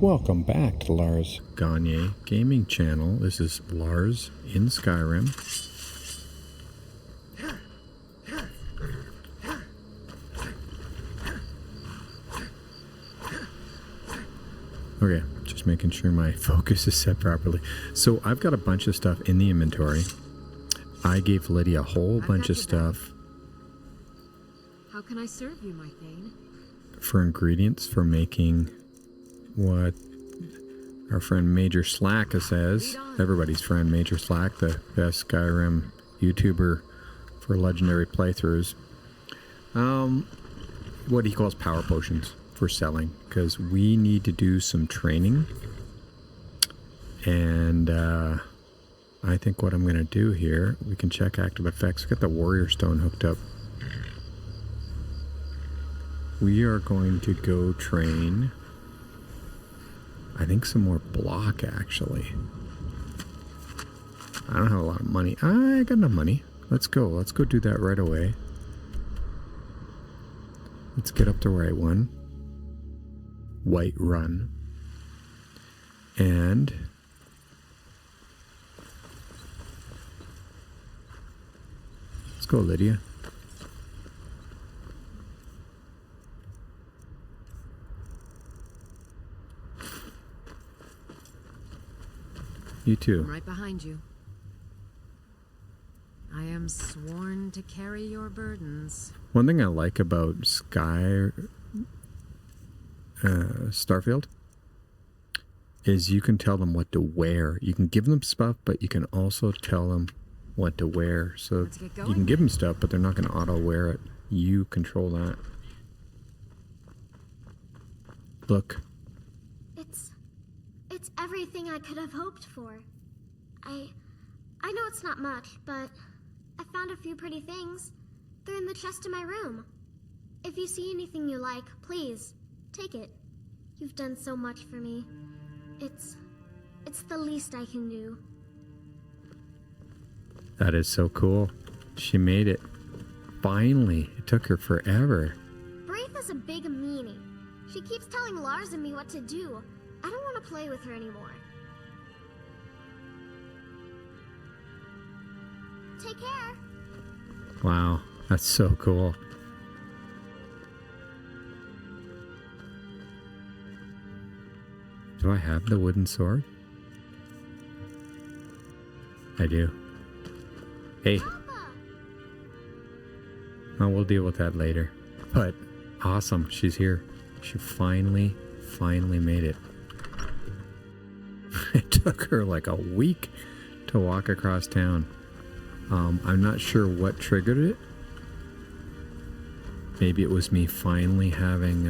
Welcome back to Lars Gagne Gaming Channel. This is Lars in Skyrim. Okay, just making sure my focus is set properly. So I've got a bunch of stuff in the inventory. I gave Lydia a whole bunch of stuff. How can I serve you, my Thane? For ingredients for making what our friend Major Slack says. Everybody's friend Major Slack, the best Skyrim YouTuber for legendary playthroughs. What he calls power potions for selling, because we need to do some training. And I think what I'm going to do here, we can check active effects. Got the Warrior Stone hooked up. We are going to go train, I think, some more block, actually. I don't have a lot of money. I got enough money. Let's go. Let's go do that right away. Let's get up the right one. White Run. And let's go, Lydia. You too. I'm right behind you. I am sworn to carry your burdens. One thing I like about Starfield is you can tell them what to wear. You can give them stuff, but you can also tell them what to wear. So you can give them stuff, but they're not going to auto wear it. You control that. Look. It's everything I could have hoped for. I know it's not much, but I found a few pretty things. They're in the chest in my room. If you see anything you like, please, take it. You've done so much for me. It's the least I can do. That is so cool. She made it. Finally. It took her forever. Braith is a big meanie. She keeps telling Lars and me what to do. I don't want to play with her anymore. Take care. Wow, that's so cool. Do I have the wooden sword? I do. Hey. Papa. Oh, we'll deal with that later. But awesome, she's here. She finally made it. It took her like a week to walk across town. I'm not sure what triggered it. Maybe it was me finally having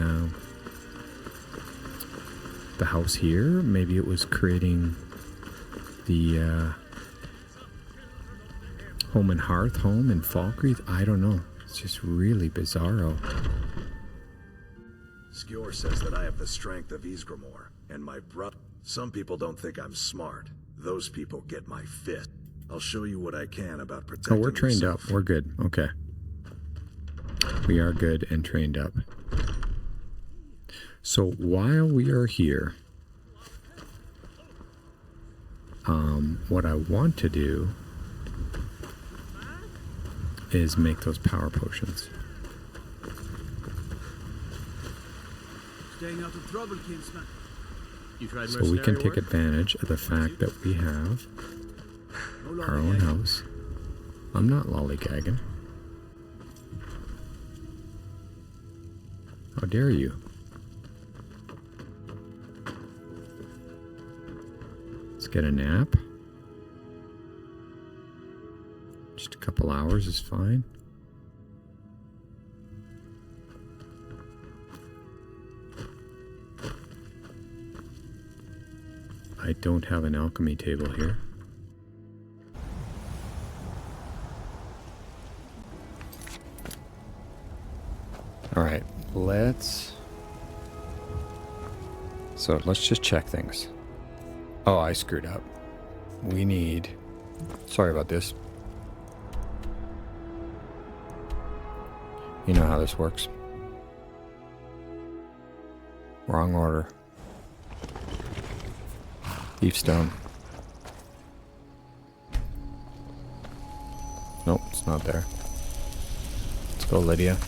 the house here. Maybe it was creating the home and hearth home in Falkreath. I don't know. It's just really bizarro. Skjor says that I have the strength of Ysgramor, and my brother. Some people don't think I'm smart. Those people get my fist. I'll show you what I can about protecting. Oh, we're trained yourself. up. We're good. Okay. We are good and trained up. So while we are here, what I want to do is make those power potions. Staying out of trouble, Kinsman. So we can take advantage of the fact that we have our own house. I'm not lollygagging. How dare you? Let's get a nap. Just a couple hours is fine. I don't have an alchemy table here. Alright, let's just check things. Oh, I screwed up. We need... Sorry about this. You know how this works. Wrong order. Thiefstone. Nope, it's not there. Let's go, Lydia.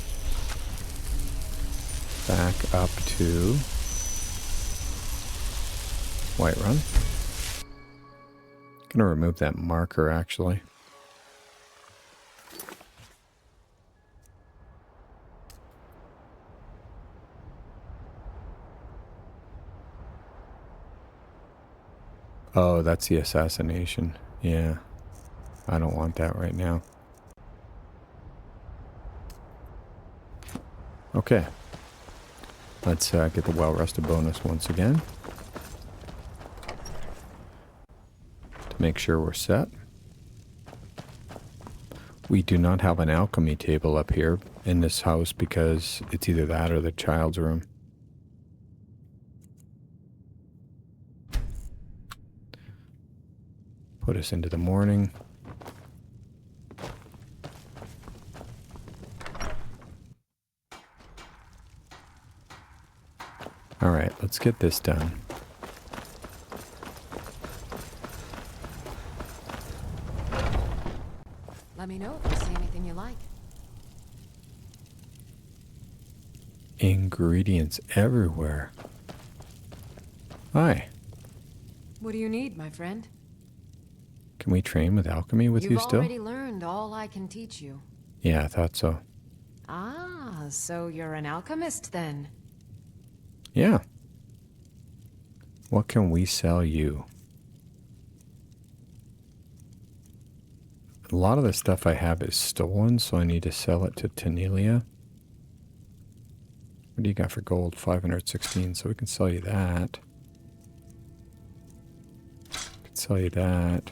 Back up to Whiterun. Gonna remove that marker, actually. Oh, that's the assassination. Yeah. I don't want that right now. Okay. Let's get the well-rested bonus once again. To make sure we're set. We do not have an alchemy table up here in this house because it's either that or the child's room. Put us into the morning. All right, let's get this done. Let me know if you see anything you like. Ingredients everywhere. Hi. What do you need, my friend? Can we train with alchemy with you still? You've already learned all I can teach you. Yeah, I thought so. Ah, so you're an alchemist then? Yeah. What can we sell you? A lot of the stuff I have is stolen, so I need to sell it to Tanelia. What do you got for gold? 516, so we can sell you that. Can sell you that.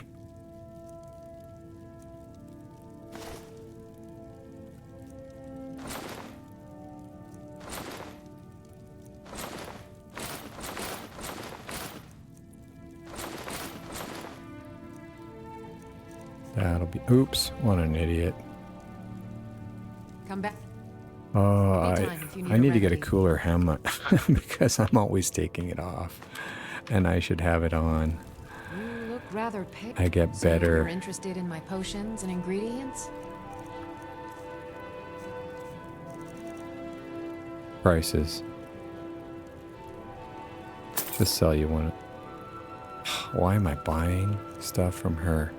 That'll be... Oops, what an idiot. Come back. Oh, Anytime if you need I a need to get a remedy. cooler helmet because I'm always taking it off. And I should have it on. You look rather pale. I get So better. you're interested in my potions and ingredients? Prices. Just sell you one. Why am I buying stuff from her?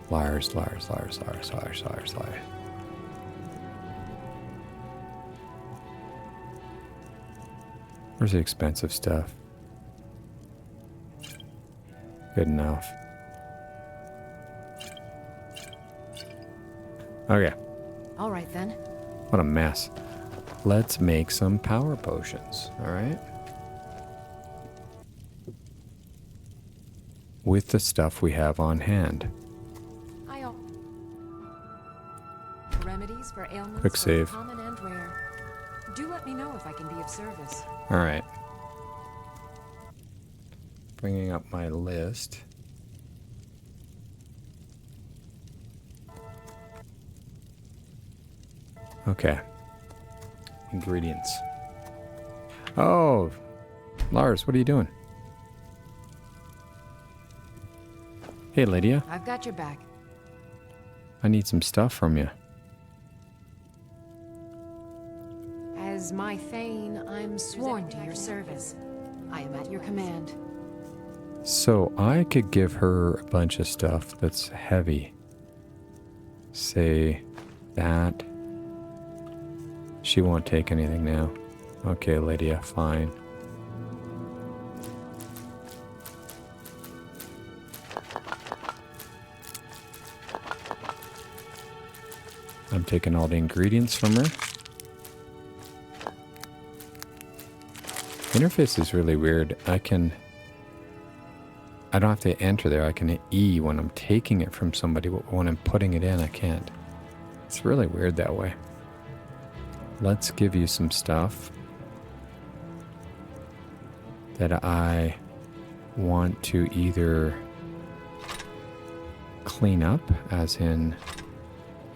Liars, liars, liars, liars, liars, liars, liars. Where's the expensive stuff? Good enough. Okay. All right then. What a mess. Let's make some power potions, alright? With the stuff we have on hand. Remedies for ailments Quick both save. common and rare. Do let me know if I can be of service. Alright. Bringing up my list. Okay. Ingredients. Oh, Lars, what are you doing? Hey, Lydia. I've got your back. I need some stuff from you. As my Thane, I'm sworn to your service. I am at your command. So I could give her a bunch of stuff that's heavy. Say that. She won't take anything now. Okay, Lydia, fine. I'm taking all the ingredients from her. Interface is really weird. I don't have to enter there. I can hit E when I'm taking it from somebody, but when I'm putting it in, I can't. It's really weird that way. Let's give you some stuff that I want to either clean up, as in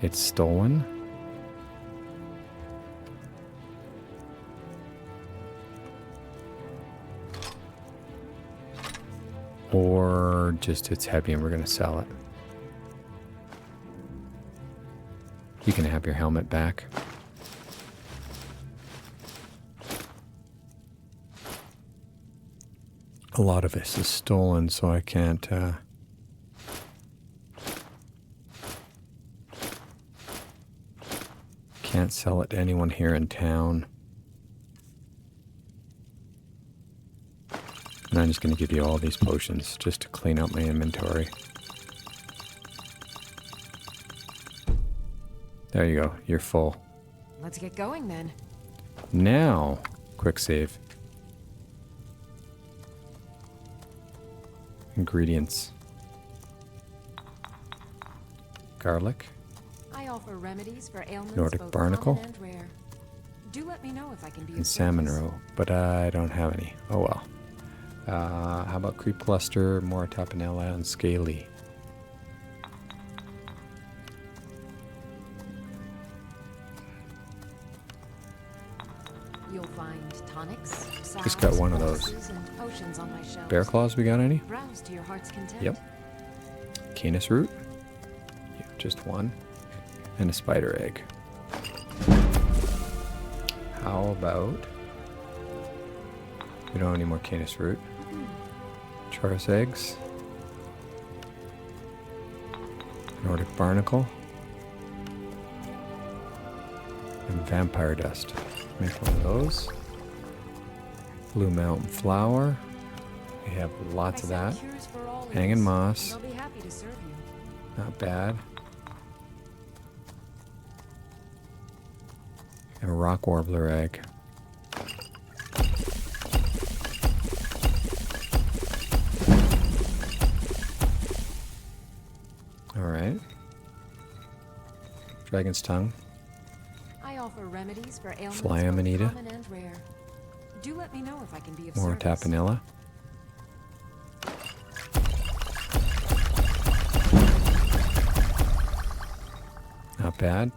it's stolen, Or just it's heavy and we're going to sell it. You can have your helmet back. A lot of this is stolen, so I can't sell it to anyone here in town. And I'm just going to give you all these potions just to clean up my inventory. There you go. You're full. Let's get going then. Now, quick save. Ingredients. Garlic. I offer remedies for ailments Nordic both barnacle. common and rare. Do let me know if I can be And of salmon service. roe, but I don't have any. Oh well. How about creep cluster, more tapenella, and scaly? You'll find tonics, Just got salves, one of those. poultices, and potions on my shelves. Bear claws, we got any? Browse to your heart's content. Yep. Canis root. Yeah, just one. And a spider egg. How about... We don't have any more canis root. Charis eggs. Nordic barnacle. And vampire dust. Make one of those. Blue mountain flower. We have lots of I that. sell cures for all Hanging ills. moss. They'll be happy to serve you. Not bad. And a rock warbler egg. Alright. Dragon's tongue. I offer remedies for ailments Fly both amanita. common and rare. Do let me know if I can be of More service. tapenilla. Not bad.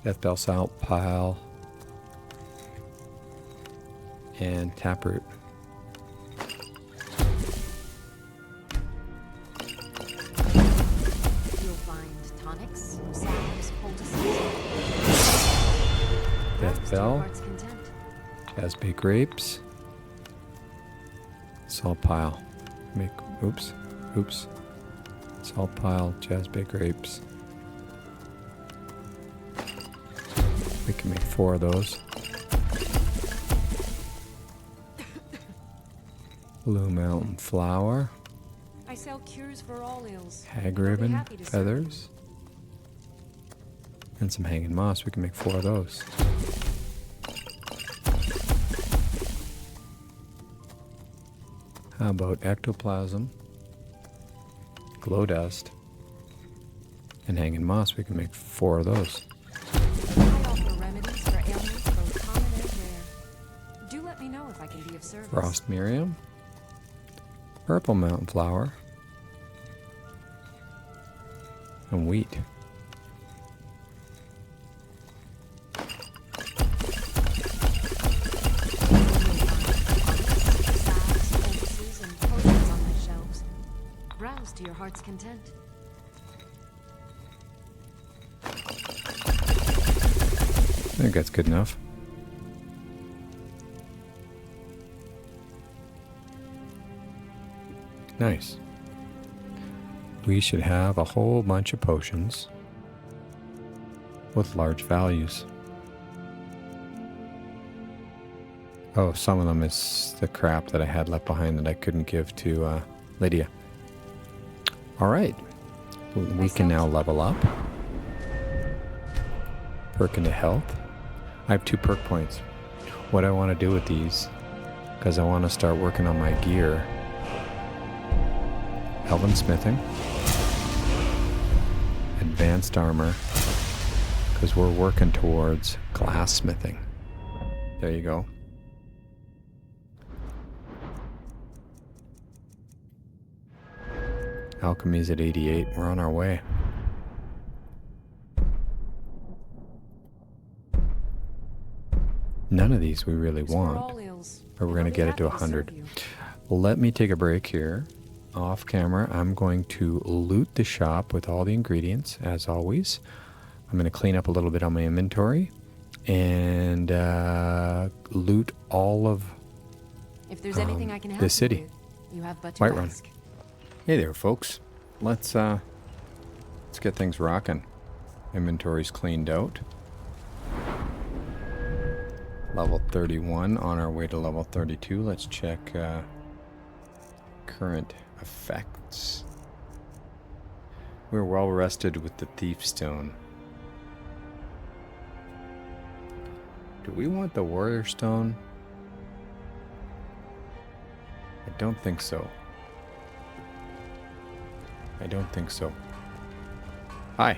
Death bell salt pile. And taproot. You'll find tonics, salves, poultices. Death Browse to your bell. heart's content. Jasmine grapes. Salt pile. Oops. Salt pile, jasmine grapes. We can make 4 of those. Blue mountain flower. I sell cures for all ills. Hag They'll be ribbon, happy to serve feathers. And some hanging moss. We can make 4 of those. How about ectoplasm, glow dust, and hanging moss? We can make 4 of those. you. I offer remedies for ailments both common and rare. Do let me know if I can be of service. Frost Miriam, purple mountain flower, and wheat. Salves, poultices, and potions on my shelves. Browse to your heart's content. I think that's good enough. Nice. We should have a whole bunch of potions with large values. Oh, some of them is the crap that I had left behind that I couldn't give to Lydia. All right. We can now level up. Perk into health. I have 2 perk points. What I want to do with these, because I want to start working on my gear. Elven smithing. Advanced armor. Because we're working towards glassmithing. There you go. Alchemy's at 88. We're on our way. None of these we really Cures for want. all ills. But we're going to They'll get be it to happy serve 100. you. let me take a break here. Off camera, I'm going to loot the shop with all the ingredients, as always. I'm going to clean up a little bit on my inventory and loot all of If there's anything I can help the you city. with, you have but to Whiterun. ask. Hey there, folks. Let's get things rocking. Inventory's cleaned out. Level 31, on our way to level 32. Let's check current effects. We're well rested with the Thief Stone. Do we want the Warrior Stone? I don't think so. I don't think so. Hi.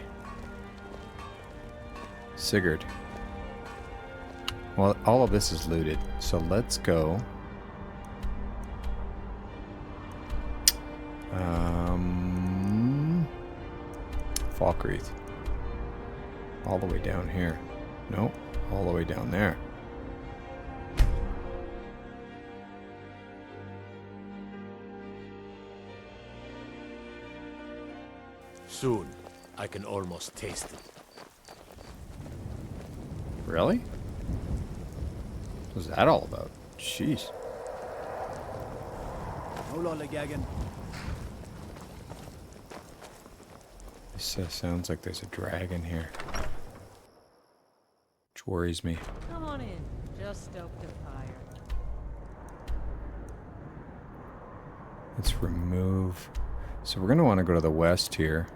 Sigurd. Well, all of this is looted, so let's go. Falkreath. All the way down here. No, all the way down there. Soon, I can almost taste it. Really? What was that all about? Jeez. Hold on, Gagan. This sounds like there's a dragon here. Which worries me. Come on in. Just stoke the fire. Let's remove. So we're going to want to go to the west here.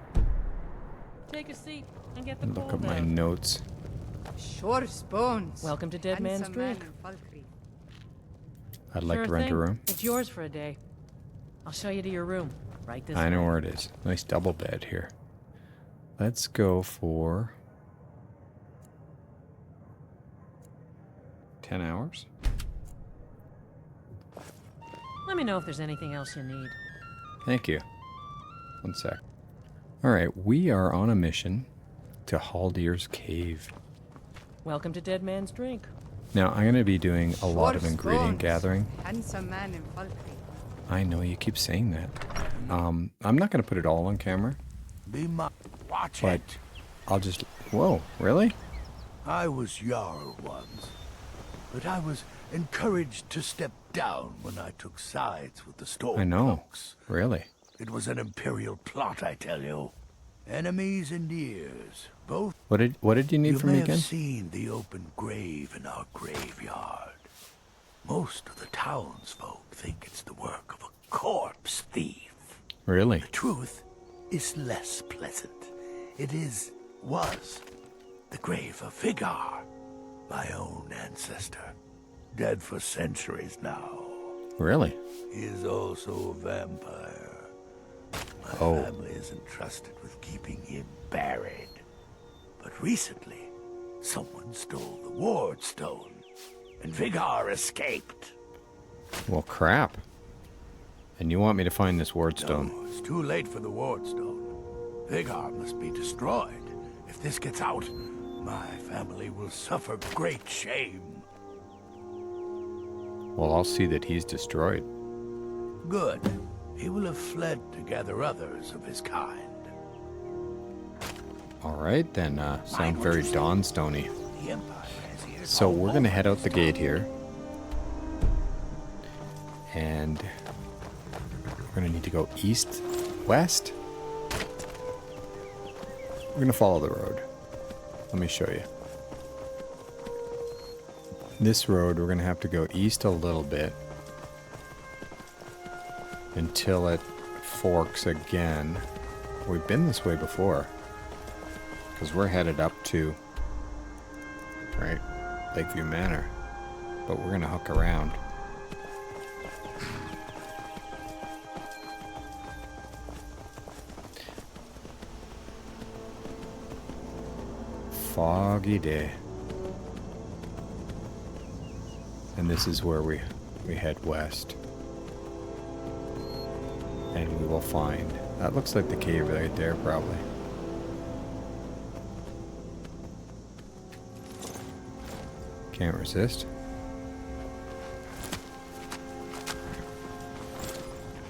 Take a seat and get the Look coal at my down. notes. Sure bones. Welcome to Dead Man's Drink. I'd like Sure to rent thing. a room. It's yours for a day. I'll show you to your room. Right this I know way. where it is. Nice double bed here. Let's go for 10 hours. Let me know if there's anything else you need. Thank you. One sec. Alright, we are on a mission to Haldir's Cave. Welcome to Dead Man's Drink. Now, I'm going to be doing a lot of ingredient gathering. Handsome man in Falkreath. I know you keep saying that. I'm not going to put it all on camera, Be my... Watch but it. I'll just... Whoa, really? I was Jarl once, but I was encouraged to step down when I took sides with the Stormcloaks. I know. Really? It was an imperial plot, I tell you. Enemies and ears, both. What did you need You from may me have again? seen the open grave in our graveyard. Most of the townsfolk think it's the work of a corpse thief. Really? The truth is less pleasant. It was the grave of Vigar, my own ancestor, dead for centuries now. Really? He is also a vampire. My Oh. family is entrusted with keeping him buried. But recently, someone stole the ward stone, and Vigar escaped. Well, crap. And you want me to find this ward stone? No, it's too late for the ward stone. Vigar must be destroyed. If this gets out, my family will suffer great shame. Well, I'll see that he's destroyed. Good. He will have fled to gather others of his kind. Alright, then, sound very Dawnstone-y. The Empire has ears So all we're gonna over head out the this gate land. here. And we're gonna need to go east, west. We're gonna follow the road. Let me show you. This road, we're gonna have to go east a little bit until it forks again. We've been this way before, because we're headed up to, right, Lakeview Manor, but we're gonna hook around. Foggy day. And this is where we head west. And we will find... That looks like the cave right there, probably. Can't resist.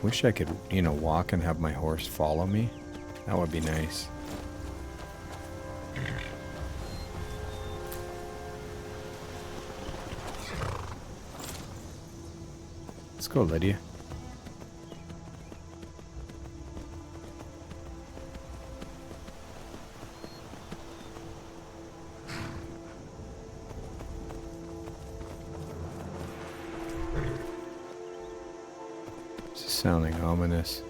Wish I could, you know, walk and have my horse follow me. That would be nice. Let's go, Lydia. This is sounding ominous.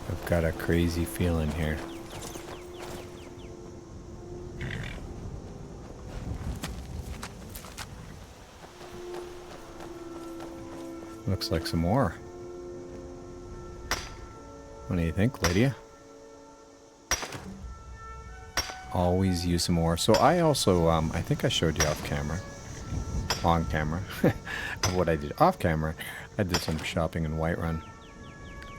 I've got a crazy feeling here. Looks like some more. What do you think, Lydia? Always use some more. So I also, I think I showed you off camera. On camera. What I did off camera. I did some shopping in Whiterun.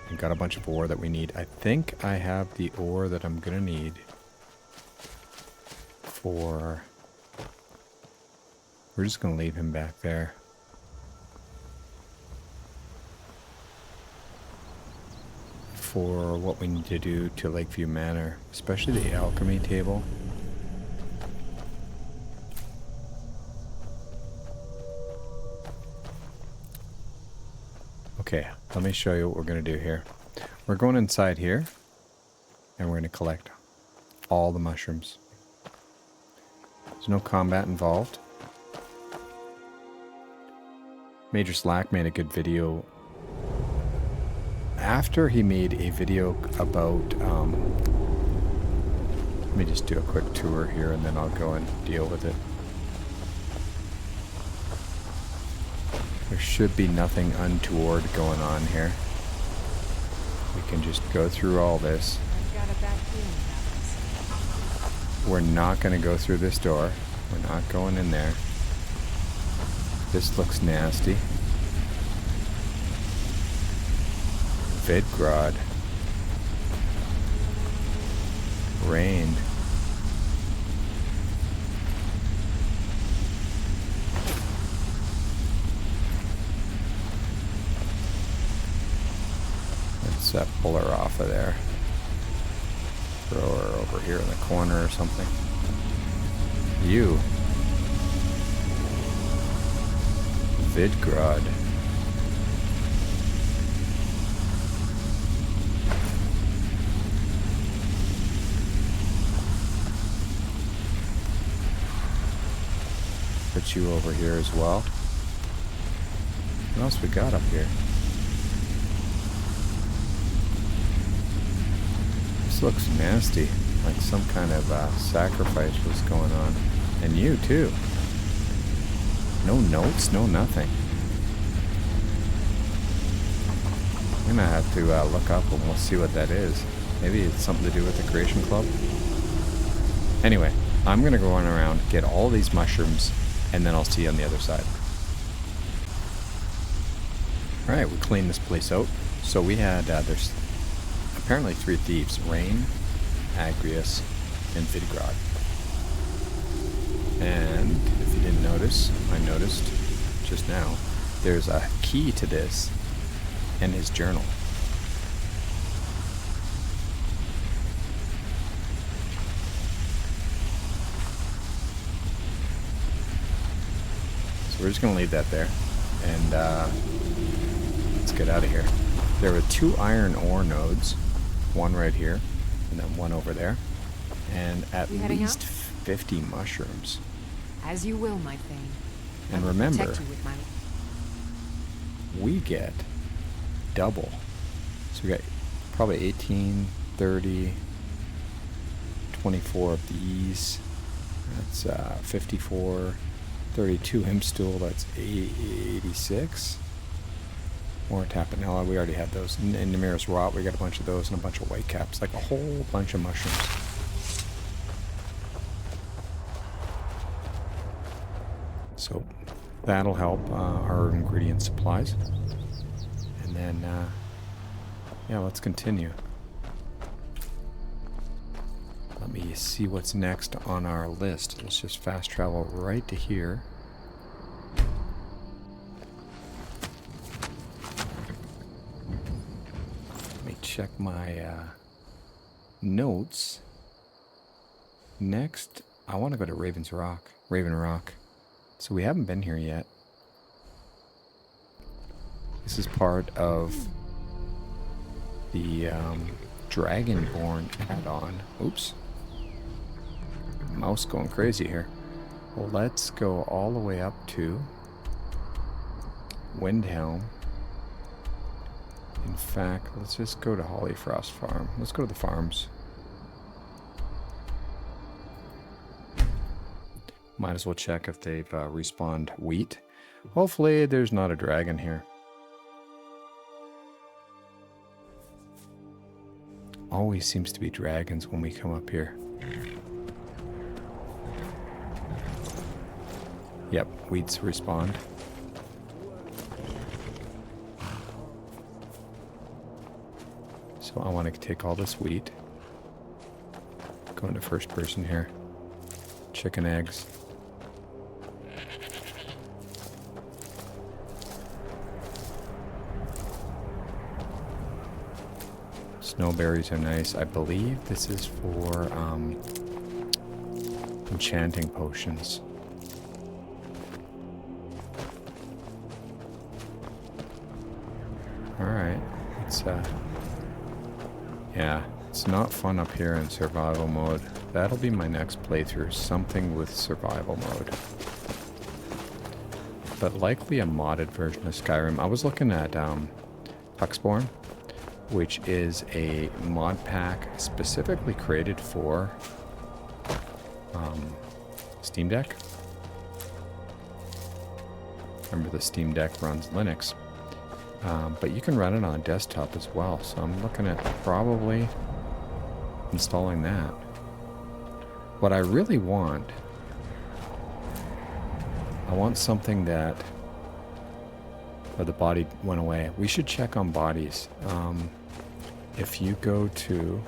And got a bunch of ore that we need. I think I have the ore that I'm gonna need for... We're just gonna leave him back there. For what we need to do to Lakeview Manor, especially the alchemy table. Okay, let me show you what we're going to do here. We're going inside here, and we're going to collect all the mushrooms. There's no combat involved. Major Slack made a good video after he made a video about, let me just do a quick tour here and then I'll go and deal with it. There should be nothing untoward going on here. We can just go through all this. I've got a bad feeling about this. We're not going to go through this door. We're not going in there. This looks nasty. Vidgrod. Rain. Let's pull her off of there. Throw her over here in the corner or something. You. Vidgrod. Put you over here as well. What else we got up here? This looks nasty. Like some kind of sacrifice was going on. And you too. No notes, no nothing. I'm gonna have to look up and we'll see what that is. Maybe it's something to do with the Creation Club. Anyway, I'm gonna go on around, get all these mushrooms, and then I'll see you on the other side. Alright, we cleaned this place out. So we had, there's apparently 3 thieves. Rain, Agrius, and Vidgrod. And if you didn't notice, I noticed just now, there's a key to this and his journal. So we're just going to leave that there. And let's get out of here. There were 2 iron ore nodes. One right here, and then one over there. And at least 50 mushrooms. As you will, my Thane. And I will remember, protect you with my... we get double. So we got probably 18, 30, 24 of these. That's 54, 32 himstool, that's 86. More Tapanella, we already had those. In Namira's Rot, we got a bunch of those and a bunch of white caps. Like a whole bunch of mushrooms. So that'll help our ingredient supplies. And then, yeah, let's continue. Let me see what's next on our list. Let's just fast travel right to here. check my notes. Next, I want to go to Raven Rock. So we haven't been here yet. This is part of the Dragonborn add-on. Oops. Mouse going crazy here. Well, let's go all the way up to Windhelm. In fact, let's just go to Hollyfrost Farm. Let's go to the farms. Might as well check if they've respawned wheat. Hopefully there's not a dragon here. Always seems to be dragons when we come up here. Yep, wheat's respawned. So I want to take all this wheat. Go into first person here. Chicken eggs. Snowberries are nice. I believe this is for enchanting potions. Alright, it's yeah, it's not fun up here in survival mode. That'll be my next playthrough, something with survival mode. But likely a modded version of Skyrim. I was looking at Huxborn, which is a mod pack specifically created for Steam Deck. Remember, the Steam Deck runs Linux. But you can run it on a desktop as well, so I'm looking at probably installing that. What I really want, I want something that, oh, the body went away. We should check on bodies. If you go to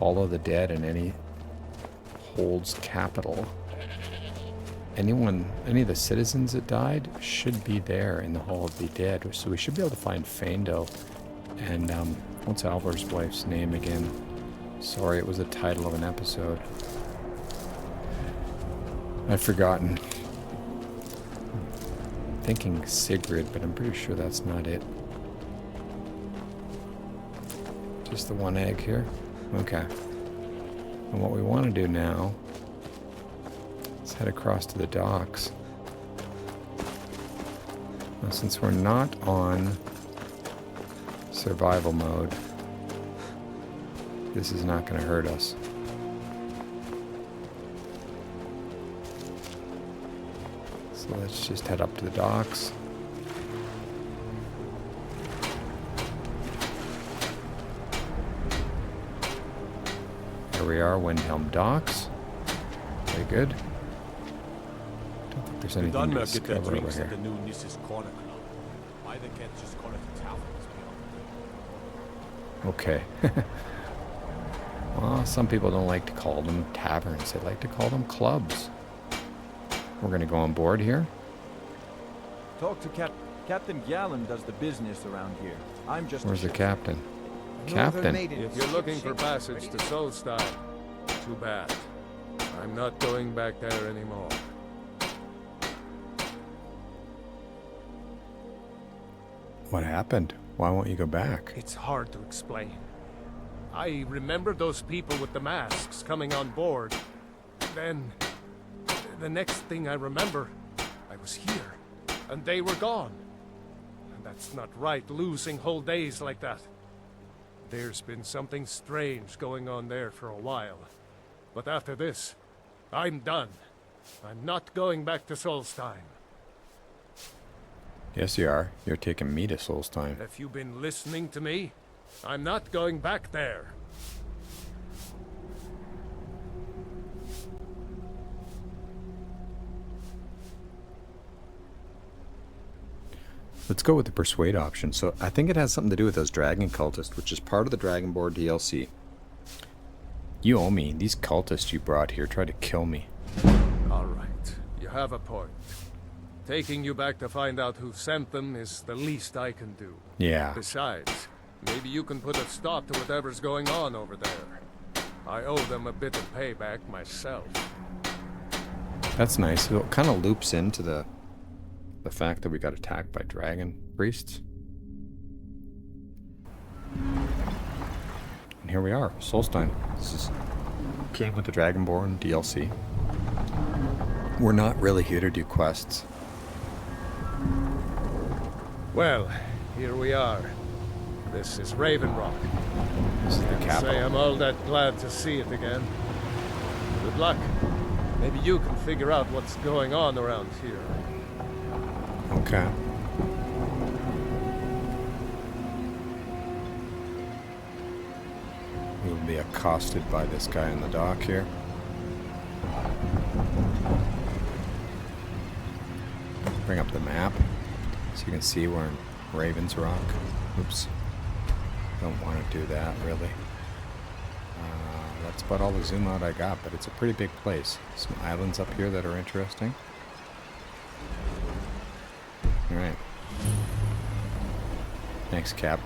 All of the Dead and any holds capital, any of the citizens that died should be there in the Hall of the Dead. So we should be able to find Fando. And what's Alvar's wife's name again? Sorry, it was the title of an episode. I've forgotten. I'm thinking Sigrid, but I'm pretty sure that's not it. Just the one egg here? Okay. And what we want to do now, let's head across to the docks. Now, since we're not on survival mode, this is not going to hurt us. So let's just head up to the docks. There we are, Windhelm Docks. Very good. Don't think there's anything to discover over here. The new Nissa's Corner Club. Why they can't just call it the Taverns? Okay. Well, some people don't like to call them taverns. They like to call them clubs. We're going to go on board here. Talk to Captain Gallen does the business around here. I'm just. Where's the captain? Captain. If you're looking for passage to Solstein, too bad. I'm not going back there anymore. What happened? Why won't you go back? It's hard to explain. I remember those people with the masks coming on board. Then, the next thing I remember, I was here, and they were gone. And that's not right, losing whole days like that. There's been something strange going on there for a while. But after this, I'm done. I'm not going back to Solstein. Yes, you are. You're taking me to Solstein. Have you been listening to me? I'm not going back there. Let's go with the persuade option. So I think it has something to do with those dragon cultists, which is part of the Dragonborn DLC. You owe me. These cultists you brought here tried to kill me. All right, you have a point. Taking you back to find out who sent them is the least I can do. Yeah. Besides, maybe you can put a stop to whatever's going on over there. I owe them a bit of payback myself. That's nice. It kind of loops into the fact that we got attacked by dragon priests. And here we are, Solstein. This is came with the Dragonborn DLC. We're not really here to do quests. Well, here we are. This is Raven Rock. This is the Can't capital. say I'm all that glad to see it again. Good luck. Maybe you can figure out what's going on around here. Okay. We'll be accosted by this guy in the dock here. Bring up the map so you can see we're in Raven's Rock. Oops. Don't want to do that, really. That's about all the zoom out I got, but it's a pretty big place. Some islands up here that are interesting. Alright. Thanks, Cap.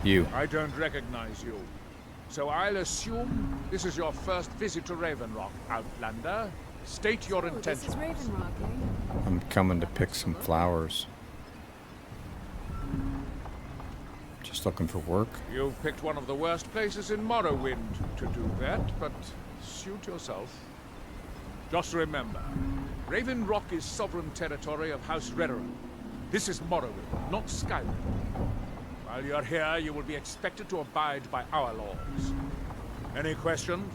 You. I don't recognize you. So I'll assume this is your first visit to Raven Rock, Outlander. State your intentions. This is Raven Rock, eh? I'm coming to pick some flowers. Just looking for work. You've picked one of the worst places in Morrowind to do that, but suit yourself. Just remember, Raven Rock is sovereign territory of House Redoran. This is Morrowind, not Skyrim. While you're here, you will be expected to abide by our laws. Any questions?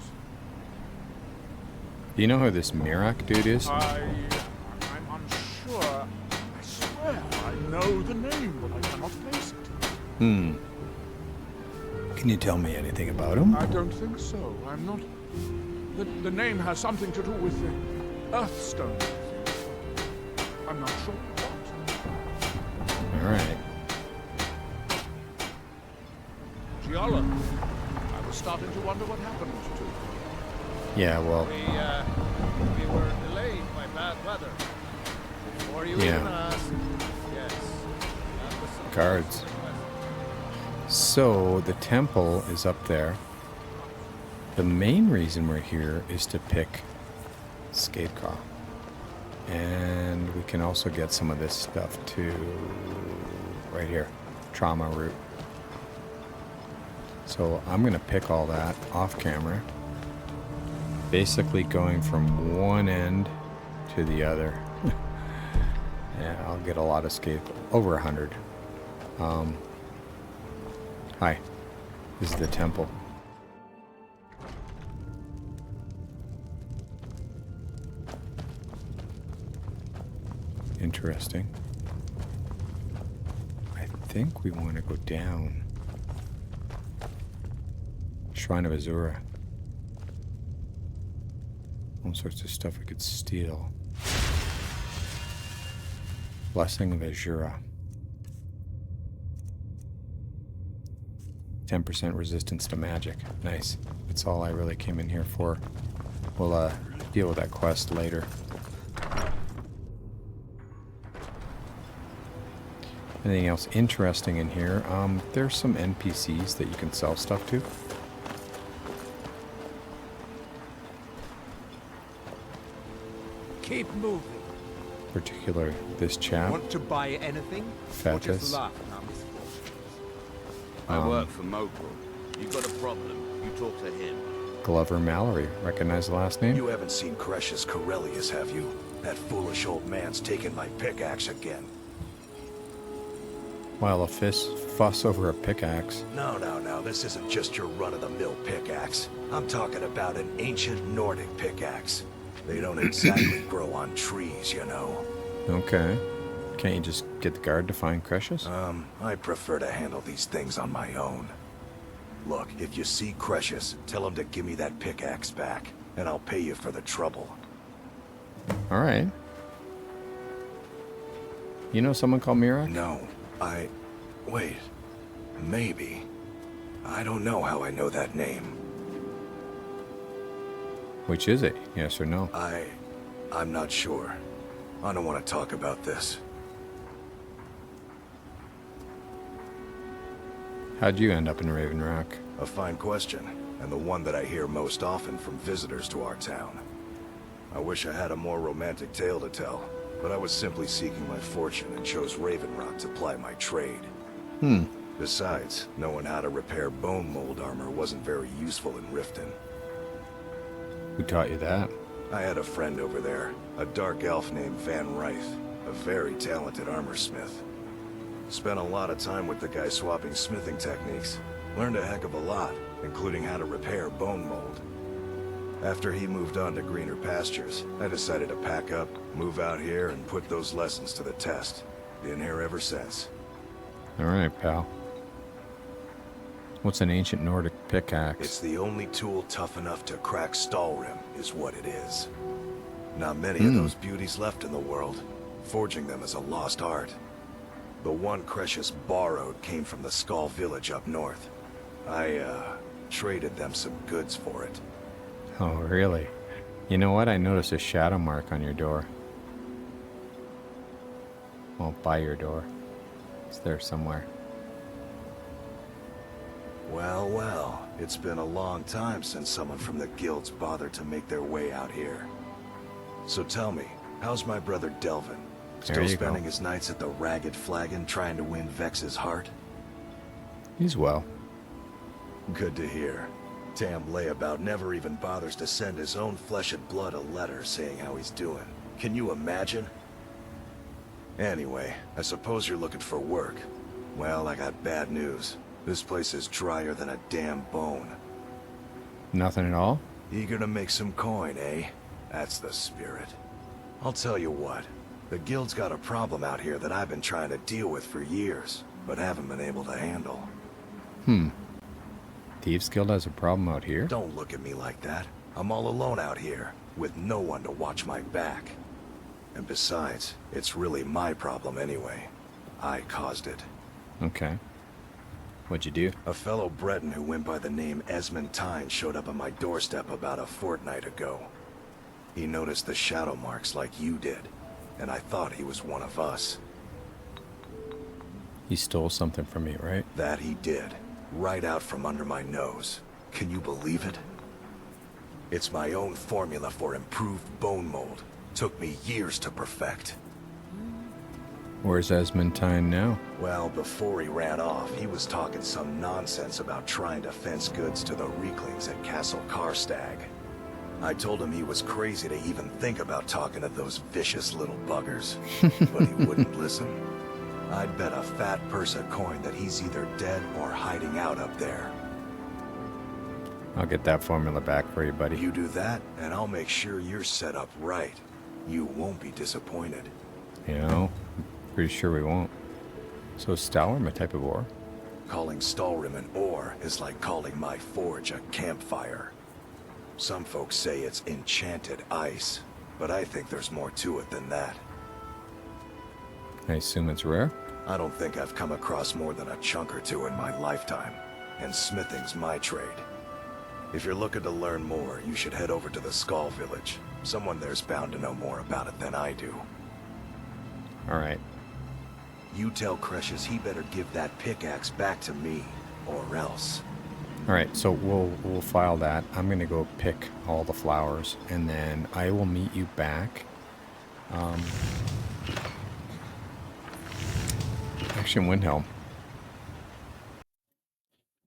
Do you know who this Mirak dude is? I'm unsure. I swear I know the name, but I cannot place it. Can you tell me anything about him? I don't think so. I'm not... The name has something to do with the Earthstone. I'm not sure what. Alright. Giala, I was starting to wonder what happened to you. Yeah, well... We were delayed by bad weather. Before you even asked, yes. That was some Guards. So, the temple is up there. The main reason we're here is to pick Skatecaw. And we can also get some of this stuff too. Right here. Trauma root. So, I'm going to pick all that off camera. Basically going from one end to the other. Yeah, I'll get a lot of skate. Over 100. Hi. This is the temple. Interesting. I think we want to go down. Shrine of Azura. All sorts of stuff we could steal. Blessing of Azura. 10% resistance to magic. Nice. That's all I really came in here for. We'll deal with that quest later. Anything else interesting in here? There's some NPCs that you can sell stuff to. Keep moving. Particularly this chap. Want to buy anything? Or just Fetus. laugh at our misfortunes? I work for Mogul. You got a problem, you talk to him. Glover Mallory. Recognize the last name? You haven't seen Crescius Corellius, have you? That foolish old man's taken my pickaxe again. While a fuss over a pickaxe. No, this isn't just your run-of-the-mill pickaxe. I'm talking about an ancient Nordic pickaxe. They don't exactly grow on trees, you know. Okay. Can't you just get the guard to find Crescius? I prefer to handle these things on my own. Look, if you see Crescius, tell him to give me that pickaxe back, and I'll pay you for the trouble. Alright. You know someone called Mira? No, wait. Maybe. I don't know how I know that name. Which is it? Yes or no? I'm not sure. I don't want to talk about this. How'd you end up in Raven Rock? A fine question, and the one that I hear most often from visitors to our town. I wish I had a more romantic tale to tell, but I was simply seeking my fortune and chose Raven Rock to ply my trade. Besides, knowing how to repair bone mold armor wasn't very useful in Riften. Who taught you that? I had a friend over there, a dark elf named Van Ryth, a very talented armor smith. Spent a lot of time with the guy swapping smithing techniques. Learned a heck of a lot, including how to repair bone mold. After he moved on to greener pastures, I decided to pack up, move out here, and put those lessons to the test. Been here ever since. Alright, pal. What's an ancient Nordic pickaxe? It's the only tool tough enough to crack Stalrim, is what it is. Not many of those beauties left in the world. Forging them is a lost art. The one Crescius borrowed came from the Skull village up north. I, traded them some goods for it. Oh, really? You know what? I noticed a shadow mark on your door. Well, by your door. It's there somewhere. Well, well, it's been a long time since someone from the guilds bothered to make their way out here. So tell me, how's my brother Delvin? Still spending his nights at the Ragged Flagon trying to win Vex's heart? He's well. Good to hear. Tam Layabout never even bothers to send his own flesh and blood a letter saying how he's doing. Can you imagine? Anyway, I suppose you're looking for work. Well, I got bad news. This place is drier than a damn bone. Nothing at all? Eager to make some coin, eh? That's the spirit. I'll tell you what. The guild's got a problem out here that I've been trying to deal with for years, but haven't been able to handle. Thieves Guild has a problem out here? Don't look at me like that. I'm all alone out here, with no one to watch my back. And besides, it's really my problem anyway. I caused it. Okay. What'd you do? A fellow Breton who went by the name Esmond Tyne showed up on my doorstep about a fortnight ago. He noticed the shadow marks like you did, and I thought he was one of us. He stole something from me, right? That he did. Right out from under my nose. Can you believe it? It's my own formula for improved bone mold. Took me years to perfect. Where's Esmond Tyne now? Well, before he ran off, he was talking some nonsense about trying to fence goods to the Reeklings at Castle Karstag. I told him he was crazy to even think about talking to those vicious little buggers, but he wouldn't listen. I'd bet a fat purse of coin that he's either dead or hiding out up there. I'll get that formula back for you, buddy. You do that, and I'll make sure you're set up right. You won't be disappointed. You know, pretty sure we won't. So is Stalrim a type of ore? Calling Stalrim an ore is like calling my forge a campfire. Some folks say it's enchanted ice, but I think there's more to it than that. I assume it's rare? I don't think I've come across more than a chunk or two in my lifetime, and smithing's my trade. If you're looking to learn more, you should head over to the Skull village. Someone there's bound to know more about it than I do. Alright. You tell Crescius he better give that pickaxe back to me, or else. Alright, so we'll file that. I'm gonna go pick all the flowers, and then I will meet you back. Actually, in Windhelm.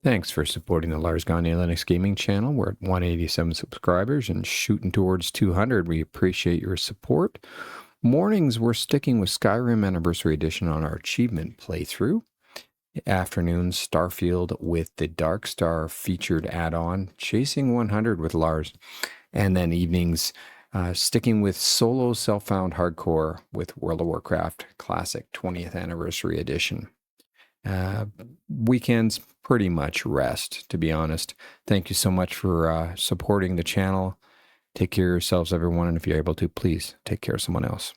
Thanks for supporting the Lars Gagne Linux Gaming channel. We're at 187 subscribers and shooting towards 200. We appreciate your support. Mornings, we're sticking with Skyrim Anniversary Edition on our achievement playthrough. Afternoons, Starfield with the Dark Star featured add-on, Chasing 100 with Lars. And then evenings, sticking with solo self-found hardcore with World of Warcraft Classic 20th Anniversary Edition. Weekends, pretty much rest, to be honest. Thank you so much for supporting the channel. Take care of yourselves, everyone, and if you're able to, please take care of someone else.